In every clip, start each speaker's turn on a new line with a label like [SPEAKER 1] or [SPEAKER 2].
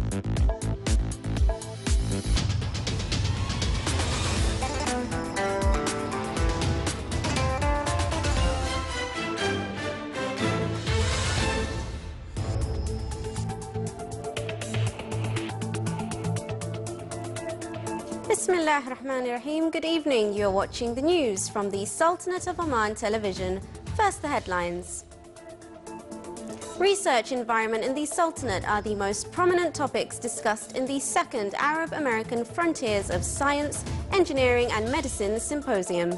[SPEAKER 1] Bismillah ar-Rahman ar-Rahim. Good evening. You're watching the news from the Sultanate of Oman television. First, the headlines. Research environment in the Sultanate are the most prominent topics discussed in the second Arab-American Frontiers of Science, Engineering and Medicine Symposium.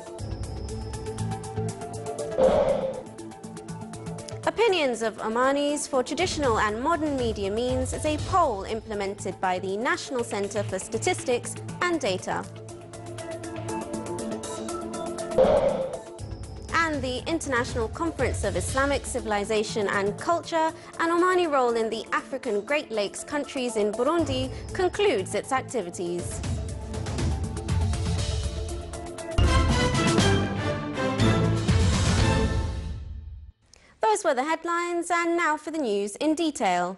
[SPEAKER 1] Opinions of Omanis for traditional and modern media means is a poll implemented by the National Centre for Statistics and Data. And the International Conference of Islamic Civilization and Culture, an Omani role in the African Great Lakes countries in Burundi, concludes its activities. Those were the headlines, and now for the news in detail.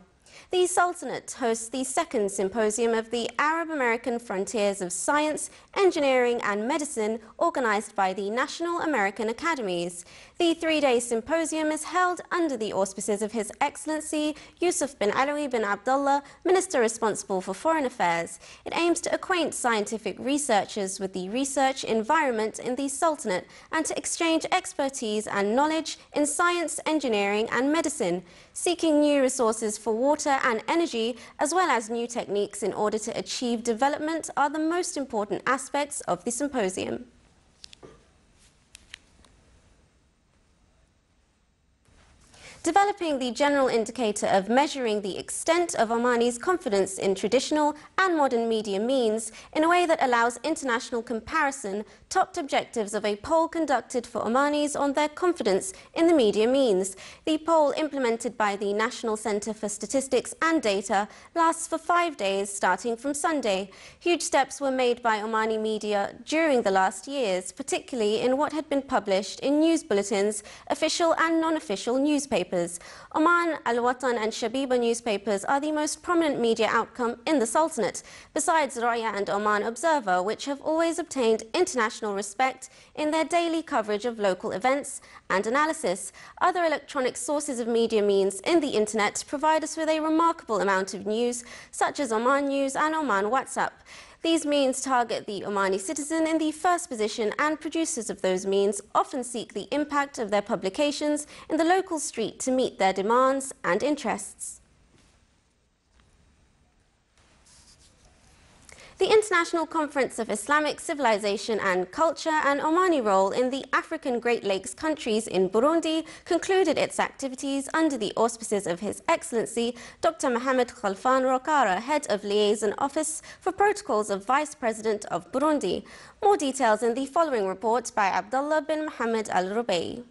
[SPEAKER 1] The Sultanate hosts the second symposium of the Arab-American Frontiers of Science, Engineering and Medicine, organised by the National American Academies. The three-day symposium is held under the auspices of His Excellency Yusuf bin Alawi bin Abdullah, Minister responsible for Foreign Affairs. It aims to acquaint scientific researchers with the research environment in the Sultanate and to exchange expertise and knowledge in science, engineering and medicine, seeking new resources for water and energy, as well as new techniques in order to achieve development, are the most important aspects of the symposium. Developing the general indicator of measuring the extent of Omani's confidence in traditional and modern media means, in a way that allows international comparison, topped objectives of a poll conducted for Omanis on their confidence in the media means. The poll, implemented by the National Centre for Statistics and Data, lasts for 5 days, starting from Sunday. Huge steps were made by Omani Media during the last years, particularly in what had been published in news bulletins, official and non-official newspapers. Oman, Al-Watan and Shabiba newspapers are the most prominent media outcome in the Sultanate, besides Raya and Oman Observer, which have always obtained international respect in their daily coverage of local events and analysis. Other electronic sources of media means in the internet provide us with a remarkable amount of news, such as Oman News and Oman WhatsApp. These means target the Omani citizen in the first position, and producers of those means often seek the impact of their publications in the local street to meet their demands and interests. The International Conference of Islamic Civilization and Culture, an Omani role in the African Great Lakes countries in Burundi, concluded its activities under the auspices of His Excellency Dr. Mohamed Khalfan Rokara, Head of Liaison Office for Protocols of Vice President of Burundi. More details in the following report by Abdullah bin Mohamed Al-Rubai.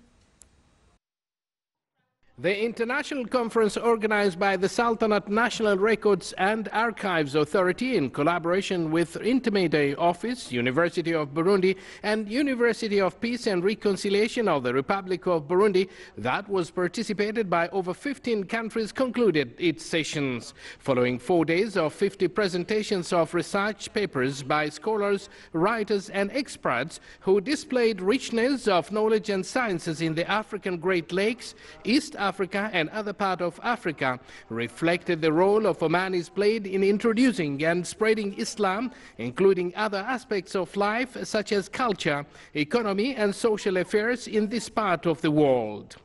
[SPEAKER 2] The international conference, organized by the Sultanate National Records and Archives Authority in collaboration with Intermediate Office, University of Burundi and University of Peace and Reconciliation of the Republic of Burundi, that was participated by over 15 countries, concluded its sessions. Following 4 days of 50 presentations of research papers by scholars, writers and experts who displayed richness of knowledge and sciences in the African Great Lakes, East Africa and other parts of Africa, reflected the role of Omanis played in introducing and spreading Islam, including other aspects of life such as culture, economy and social affairs in this part of the world.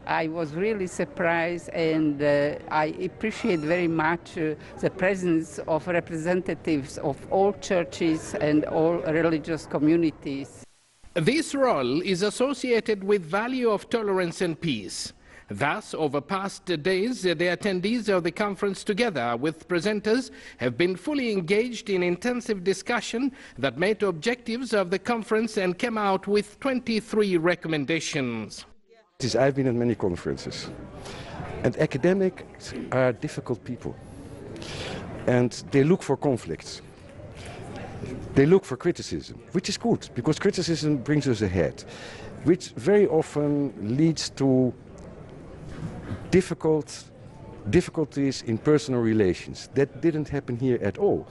[SPEAKER 3] I was really surprised, and I appreciate very much the presence of representatives of all churches and all religious communities.
[SPEAKER 2] This role is associated with value of tolerance and peace. Thus, over past days, the attendees of the conference, together with presenters, have been fully engaged in intensive discussion that met objectives of the conference and came out with 23 recommendations.
[SPEAKER 4] I've been at many conferences, and academics are difficult people, and they look for conflicts. They look for criticism, which is good, because criticism brings us ahead, which very often leads to difficult difficulties in personal relations. That didn't happen here at all.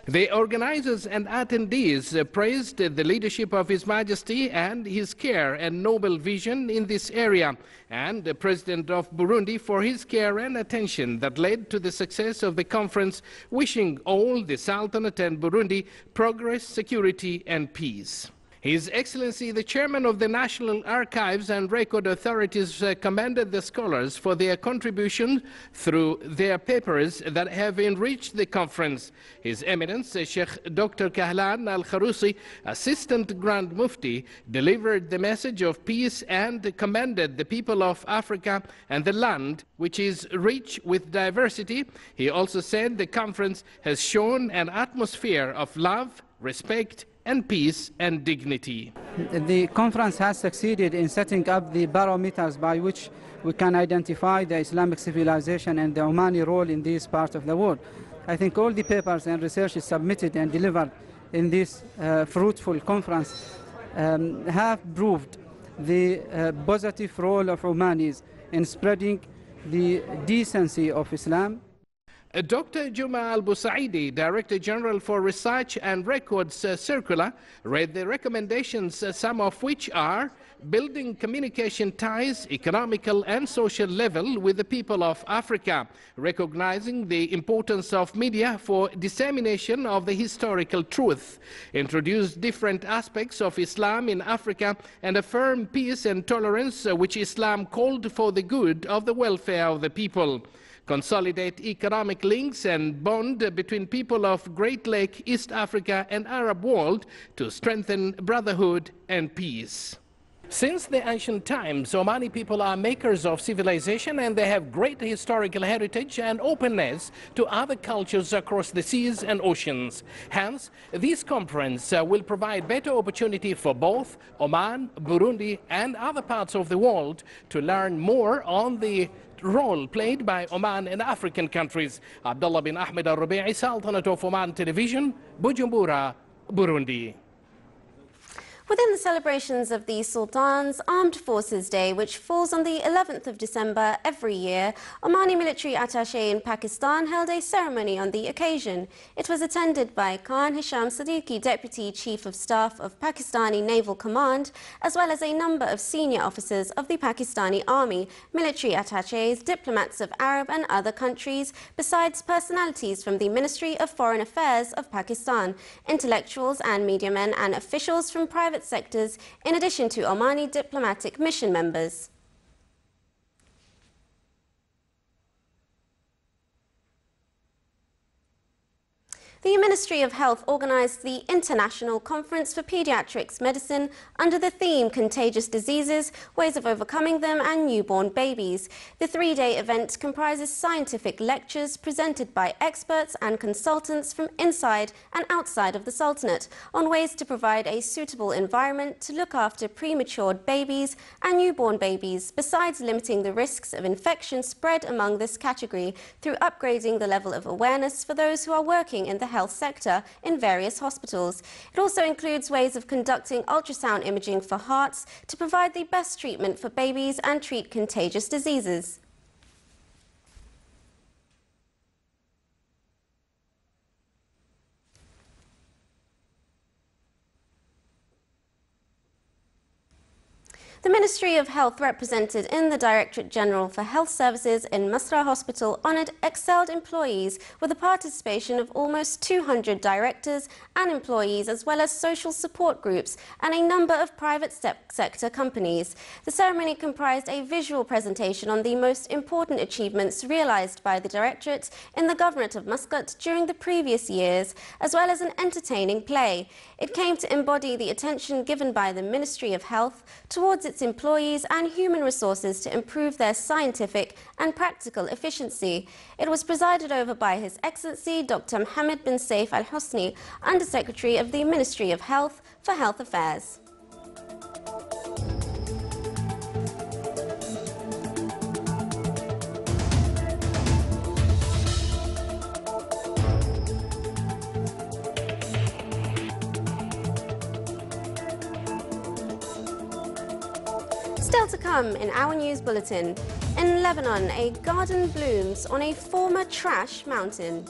[SPEAKER 2] The organizers and attendees praised the leadership of His Majesty and his care and noble vision in this area, and the President of Burundi for his care and attention that led to the success of the conference, wishing all the Sultanate and Burundi progress, security and peace. His Excellency, the Chairman of the National Archives and Record Authorities, commended the scholars for their contribution through their papers that have enriched the conference. His Eminence, Sheikh Dr. Kahlan Al-Kharousi, Assistant Grand Mufti, delivered the message of peace and commended the people of Africa and the land, which is rich with diversity. He also said the conference has shown an atmosphere of love, respect, and peace and dignity.
[SPEAKER 5] The conference has succeeded in setting up the barometers by which we can identify the Islamic civilization and the Omani role in this part of the world. I think all the papers and researches submitted and delivered in this fruitful conference have proved the positive role of Omanis in spreading the decency of Islam.
[SPEAKER 2] Dr. Juma Al-Busaidi, Director General for Research and Records Circular, read the recommendations, some of which are building communication ties, economical and social level with the people of Africa, recognizing the importance of media for dissemination of the historical truth, introduce different aspects of Islam in Africa, and affirm peace and tolerance, which Islam called for the good of the welfare of the people. Consolidate economic links and bond between people of Great Lake, East Africa and Arab world to strengthen brotherhood and peace. Since the ancient times, Omani people are makers of civilization, and they have great historical heritage and openness to other cultures across the seas and oceans. Hence, this conference will provide better opportunity for both Oman, Burundi and other parts of the world to learn more on the role played by Oman and African countries. Abdullah bin Ahmed Al-Rubi'i, Sultanate of Oman Television, Bujumbura, Burundi.
[SPEAKER 1] Within the celebrations of the Sultan's Armed Forces Day, which falls on the 11th of December every year, Omani military attaché in Pakistan held a ceremony on the occasion. It was attended by Khan Hisham Siddiqui, Deputy Chief of Staff of Pakistani Naval Command, as well as a number of senior officers of the Pakistani Army, military attachés, diplomats of Arab and other countries, besides personalities from the Ministry of Foreign Affairs of Pakistan, intellectuals and media men and officials from private sectors, in addition to Omani diplomatic mission members. The Ministry of Health organised the International Conference for Paediatrics Medicine under the theme Contagious Diseases, Ways of Overcoming Them and Newborn Babies. The three-day event comprises scientific lectures presented by experts and consultants from inside and outside of the Sultanate on ways to provide a suitable environment to look after prematured babies and newborn babies, besides limiting the risks of infection spread among this category through upgrading the level of awareness for those who are working in the health sector in various hospitals. It also includes ways of conducting ultrasound imaging for hearts to provide the best treatment for babies and treat contagious diseases. The Ministry of Health, represented in the Directorate General for Health Services in Masra Hospital, honoured excelled employees with the participation of almost 200 directors and employees, as well as social support groups and a number of private sector companies. The ceremony comprised a visual presentation on the most important achievements realised by the Directorate in the Governorate of Muscat during the previous years, as well as an entertaining play. It came to embody the attention given by the Ministry of Health towards its employees and human resources to improve their scientific and practical efficiency. It was presided over by His Excellency Dr. Mohammed bin Saif Al Hosni, Under-Secretary of the Ministry of Health for Health Affairs. Still to come in our news bulletin, In Lebanon, a garden blooms on a former trash mountain.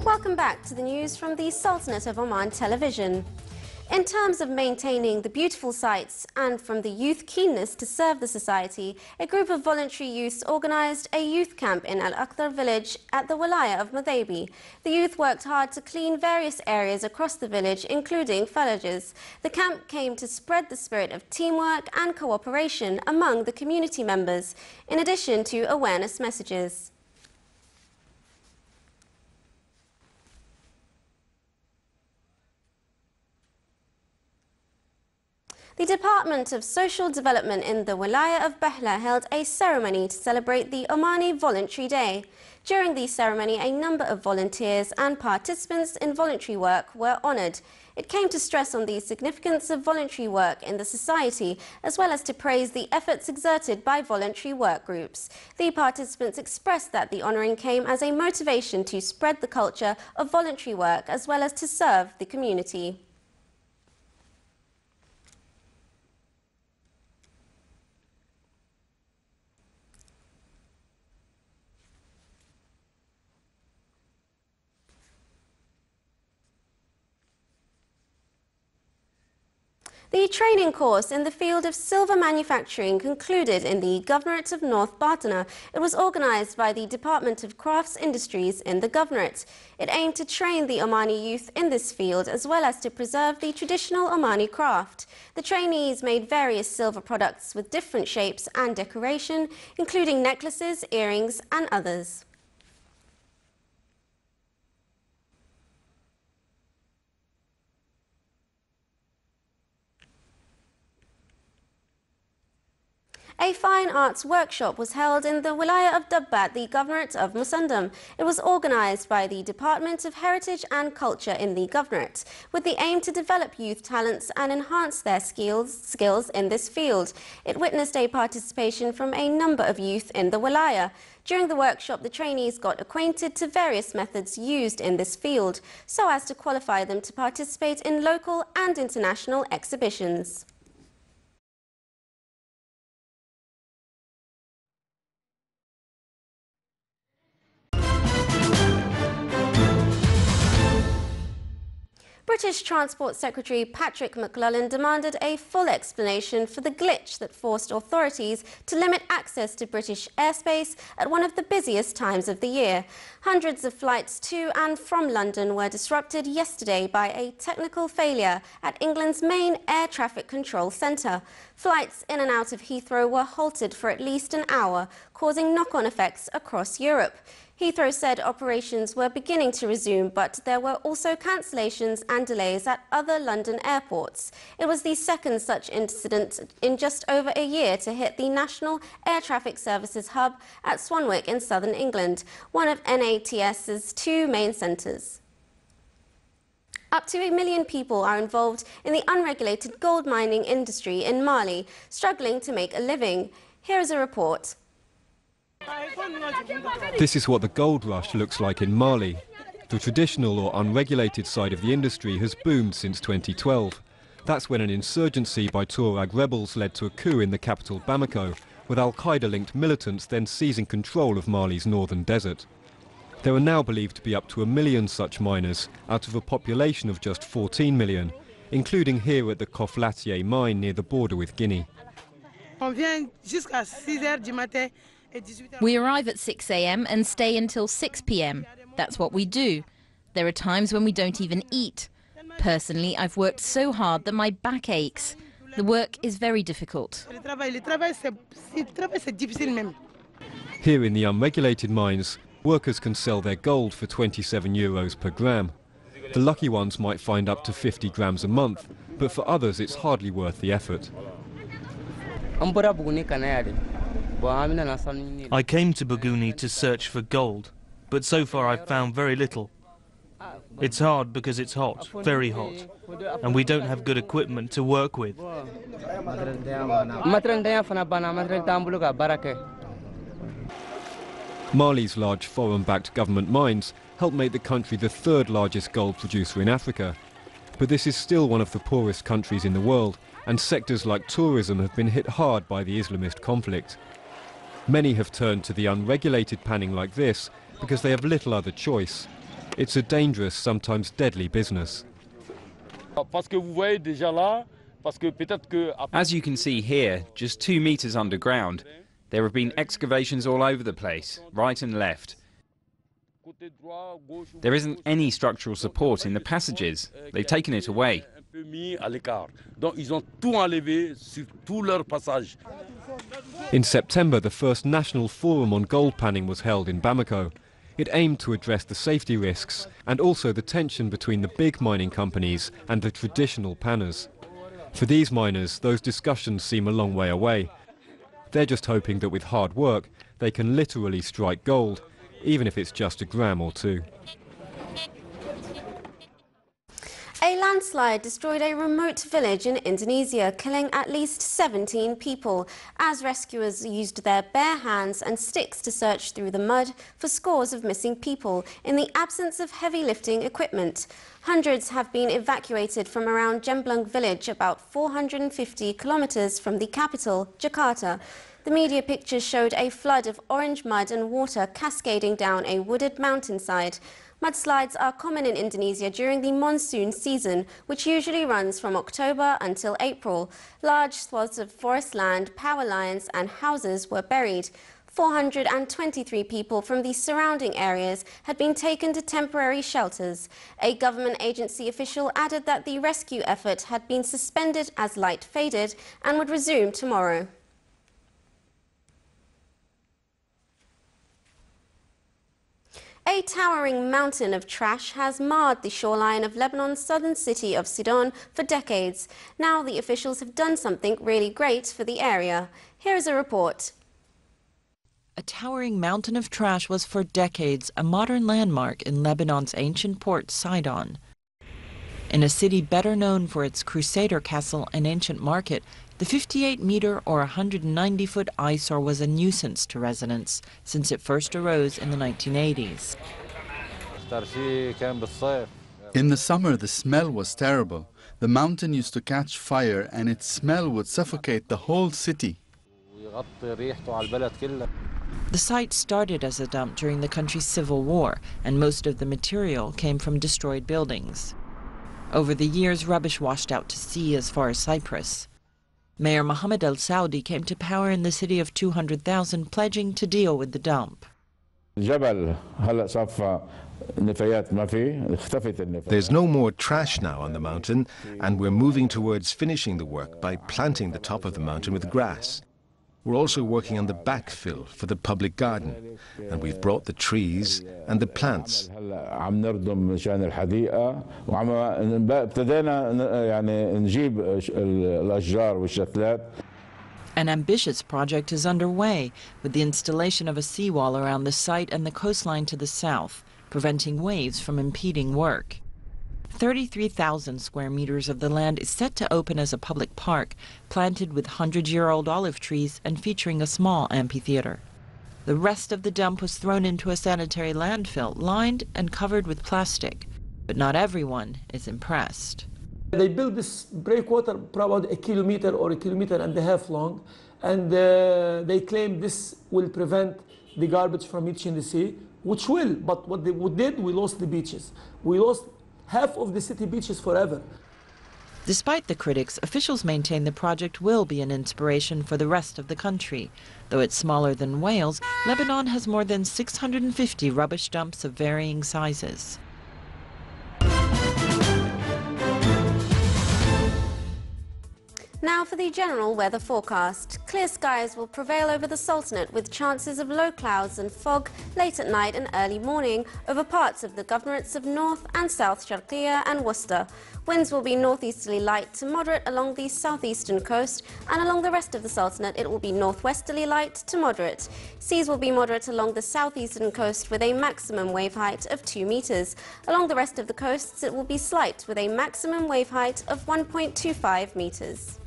[SPEAKER 1] Welcome back to the news from the Sultanate of Oman television. In terms of maintaining the beautiful sights and from the youth keenness to serve the society, a group of voluntary youths organised a youth camp in Al-Akhdar village at the Wilaya of Madhabi. The youth worked hard to clean various areas across the village, including villages. The camp came to spread the spirit of teamwork and cooperation among the community members, in addition to awareness messages. The Department of Social Development in the Wilaya of Bahla held a ceremony to celebrate the Omani Voluntary Day. During the ceremony, a number of volunteers and participants in voluntary work were honoured. It came to stress on the significance of voluntary work in the society, as well as to praise the efforts exerted by voluntary work groups. The participants expressed that the honouring came as a motivation to spread the culture of voluntary work, as well as to serve the community. The training course in the field of silver manufacturing concluded in the Governorate of North Batana. It was organised by the Department of Crafts Industries in the Governorate. It aimed to train the Omani youth in this field as well as to preserve the traditional Omani craft. The trainees made various silver products with different shapes and decoration, including necklaces, earrings and others. A fine arts workshop was held in the Wilaya of Dabbat, the Governorate of Musandam. It was organised by the Department of Heritage and Culture in the Governorate, with the aim to develop youth talents and enhance their skills in this field. It witnessed a participation from a number of youth in the Wilaya. During the workshop, the trainees got acquainted to various methods used in this field, so as to qualify them to participate in local and international exhibitions. British Transport Secretary Patrick McClellan demanded a full explanation for the glitch that forced authorities to limit access to British airspace at one of the busiest times of the year. Hundreds of flights to and from London were disrupted yesterday by a technical failure at England's main air traffic control centre. Flights in and out of Heathrow were halted for at least an hour, causing knock-on effects across Europe. Heathrow said operations were beginning to resume, but there were also cancellations and delays at other London airports. It was the second such incident in just over a year to hit the National Air Traffic Services hub at Swanwick in southern England, one of NATS's two main centres. Up to 1 million people are involved in the unregulated gold mining industry in Mali, struggling to make a living. Here is a report.
[SPEAKER 6] This is what the gold rush looks like in Mali. The traditional or unregulated side of the industry has boomed since 2012. That's when an insurgency by Tuareg rebels led to a coup in the capital Bamako, with al-Qaeda-linked militants then seizing control of Mali's northern desert. There are now believed to be up to 1 million such miners, out of a population of just 14 million, including here at the Koflatier mine near the border with Guinea.
[SPEAKER 7] On vient jusqu'à 6 heures du matin We arrive at 6 a.m. and stay until 6 p.m. That's what we do. There are times when we don't even eat. Personally, I've worked so hard that my back aches. The work is very difficult.
[SPEAKER 6] Here in the unregulated mines, workers can sell their gold for €27 per gram. The lucky ones might find up to 50 grams a month, but for others it's hardly worth the effort.
[SPEAKER 8] I came to Buguni to search for gold, but so far I've found very little. It's hard because it's hot, very hot, and we don't have good equipment to work with.
[SPEAKER 6] Mali's large foreign-backed government mines help make the country the third largest gold producer in Africa. But this is still one of the poorest countries in the world, and sectors like tourism have been hit hard by the Islamist conflict. Many have turned to the unregulated panning like this because they have little other choice. It's a dangerous, sometimes deadly business.
[SPEAKER 9] As you can see here, just 2 meters underground, there have been excavations all over the place, right and left. There isn't any structural support in the passages. They've taken it away.
[SPEAKER 6] In September, the first national forum on gold panning was held in Bamako. It aimed to address the safety risks and also the tension between the big mining companies and the traditional panners. For these miners, those discussions seem a long way away. They're just hoping that with hard work, they can literally strike gold, even if it's just a gram or two.
[SPEAKER 1] A landslide destroyed a remote village in Indonesia, killing at least 17 people, as rescuers used their bare hands and sticks to search through the mud for scores of missing people in the absence of heavy lifting equipment. Hundreds have been evacuated from around Jemblung village, about 450 kilometers from the capital, Jakarta. The media pictures showed a flood of orange mud and water cascading down a wooded mountainside. Mudslides are common in Indonesia during the monsoon season, which usually runs from October until April. Large swaths of forest land, power lines and houses were buried. 423 people from the surrounding areas had been taken to temporary shelters. A government agency official added that the rescue effort had been suspended as light faded and would resume tomorrow. A towering mountain of trash has marred the shoreline of Lebanon's southern city of Sidon for decades. Now the officials have done something really great for the area. Here is a report.
[SPEAKER 10] A towering mountain of trash was for decades a modern landmark in Lebanon's ancient port, Sidon. In a city better known for its Crusader castle and ancient market, the 58-meter or 190-foot eyesore was a nuisance to residents since it first arose in the 1980s.
[SPEAKER 11] In the summer, the smell was terrible. The mountain used to catch fire and its smell would suffocate the whole city.
[SPEAKER 10] The site started as a dump during the country's civil war, and most of the material came from destroyed buildings. Over the years, rubbish washed out to sea as far as Cyprus. Mayor Mohammed El Saudi came to power in the city of 200,000, pledging to deal with the dump.
[SPEAKER 12] There's no more trash now on the mountain, and we're moving towards finishing the work by planting the top of the mountain with grass. We're also working on the backfill for the public garden, and we've brought the trees and the plants.
[SPEAKER 10] An ambitious project is underway, with the installation of a seawall around the site and the coastline to the south, preventing waves from impeding work. 33,000 square meters of the land is set to open as a public park, planted with 100-year-old olive trees and featuring a small amphitheater. The rest of the dump was thrown into a sanitary landfill, lined and covered with plastic. But not everyone is impressed.
[SPEAKER 13] They built this breakwater about 1 kilometer or 1.5 kilometers long, and they claim this will prevent the garbage from reaching the sea, which will, but what they did, we lost the beaches. We lost half of the city beaches forever.
[SPEAKER 10] Despite the critics, officials maintain the project will be an inspiration for the rest of the country. Though it's smaller than Wales, Lebanon has more than 650 rubbish dumps of varying sizes.
[SPEAKER 1] Now for the general weather forecast. Clear skies will prevail over the Sultanate with chances of low clouds and fog late at night and early morning over parts of the governorates of North and South Sharqiya and Worcester. Winds will be northeasterly light to moderate along the southeastern coast, and along the rest of the Sultanate it will be northwesterly light to moderate. Seas will be moderate along the southeastern coast with a maximum wave height of 2 meters. Along the rest of the coasts it will be slight with a maximum wave height of 1.25 meters.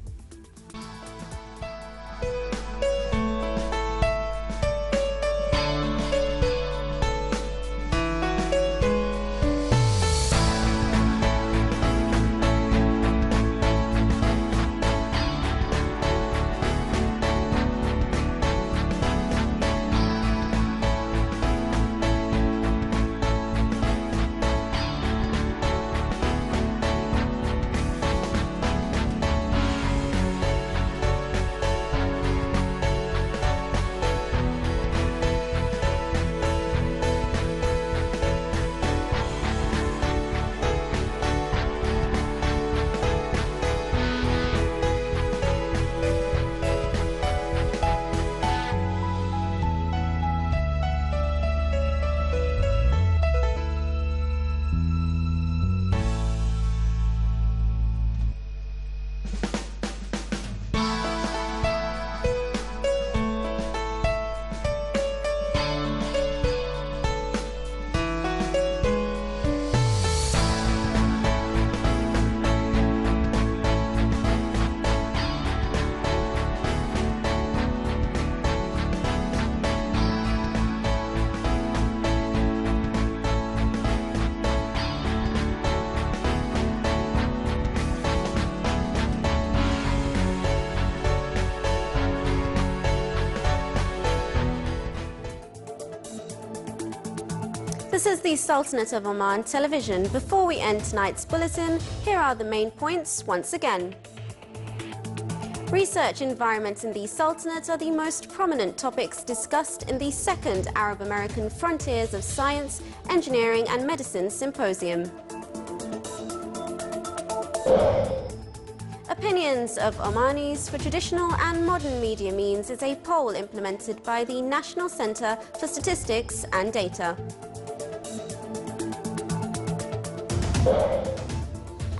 [SPEAKER 1] This is the Sultanate of Oman television. Before we end tonight's bulletin, here are the main points once again. Research environments in the Sultanate are the most prominent topics discussed in the second Arab-American Frontiers of Science, Engineering and Medicine Symposium. Opinions of Omanis for Traditional and Modern Media Means is a poll implemented by the National Centre for Statistics and Data.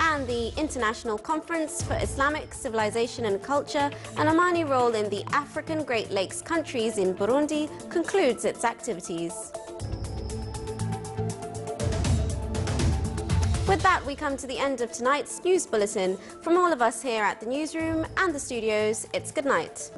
[SPEAKER 1] And the International Conference for Islamic Civilization and Culture, an Omani role in the African Great Lakes countries in Burundi, concludes its activities. With that, we come to the end of tonight's news bulletin. From all of us here at the newsroom and the studios, it's good night.